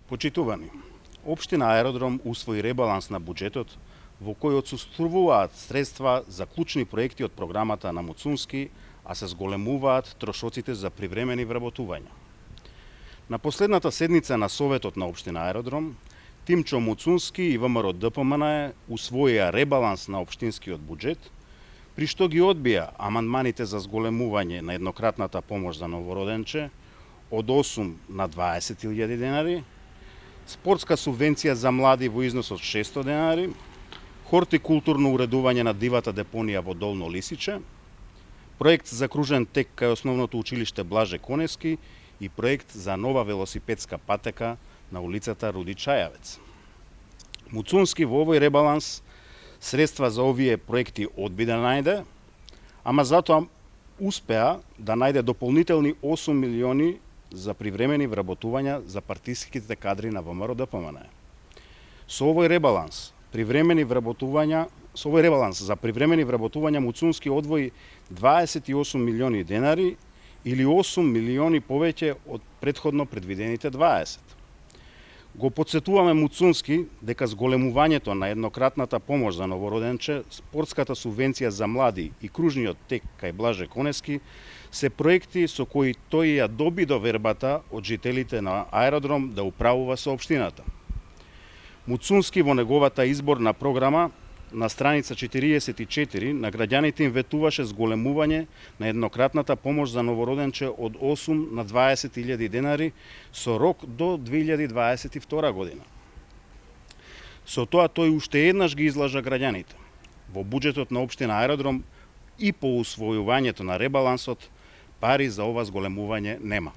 Почитувани, Општина Аеродром усвои ребаланс на буџетот во кој отсуствуваат средства за клучни проекти од програмата на Муцунски, а се зголемуваат трошоците за привремени вработувања. На последната седница на Советот на Општина Аеродром, Тимчо Муцунски и ВМРО ДПМН усвоија ребаланс на општинскиот буџет, при што ги одбија амандманите за зголемување на еднократната помош за новороденче од 8 на 20.000 денари, спортска субвенција за млади во износ од 600 денари, хортикултурно уредување на дивата депонија во Долно Лисиче, проект за кружен тек кај основното училиште Блаже Коневски и проект за нова велосипедска патека на улицата Руди Чајавец. Муцунски во овој ребаланс средства за овие проекти одби да најде, ама затоа успеа да најде дополнителни 8 милиони за привремени вработувања за партиските кадри на ВМРО ДПМН. Со овој ребаланс за привремени вработувања Муцунски одвои 28 милиони денари или 8 милиони повеќе од претходно предвидените 20. Го подсетуваме Муцунски дека зголемувањето на еднократната помош за новороденче, спортската субвенција за млади и кружниот тек кај Блаже Коневски се проекти со кои тој ја доби довербата од жителите на Аеродром да управува со општината. Муцунски во неговата изборна програма на страница 44 на граѓаните им ветуваше зголемување на еднократната помош за новороденче од 8 на 20.000 денари со рок до 2022 година. Со тоа тој уште еднаш ги излажа граѓаните. Во буџетот на општина Аеродром и по усвојувањето на ребалансот пари за ова зголемување нема.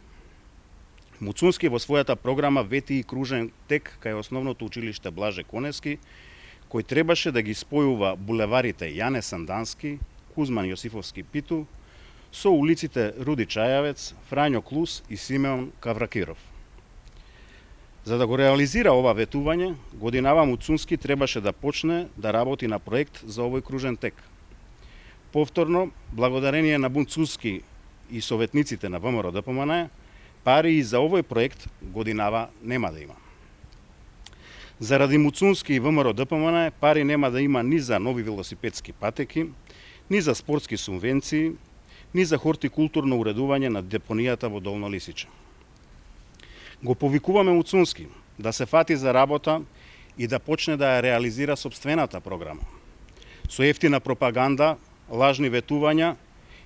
Муцунски во својата програма вети и кружен тек кај основното училиште Блаже Коневски, кој требаше да ги спојува булеварите Јане Сандански, Кузман Јосифовски Питу со улиците Руди Чајавец, Фрањо Клус и Симеон Кавракиров. За да го реализира ова ветување, годинава Муцунски требаше да почне да работи на проект за овој кружен тек. Повторно, благодарение на Муцунски и советниците на ВМРО ДПМН, пари и за овој проект годинава нема да има. Заради Муцунски и ВМРО ДПМН пари нема да има ни за нови велосипедски патеки, ни за спортски субвенции, ни за хортикултурно уредување на депонијата во Долно Лисиче. Го повикуваме Муцунски да се фати за работа и да почне да ја реализира сопствената програма. Со ефтина пропаганда, лажни ветувања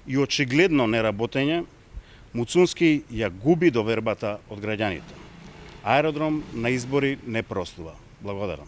и очигледно неработење, Муцунски ја губи довербата од граѓаните. Аеродром на избори не простува. Благодарам.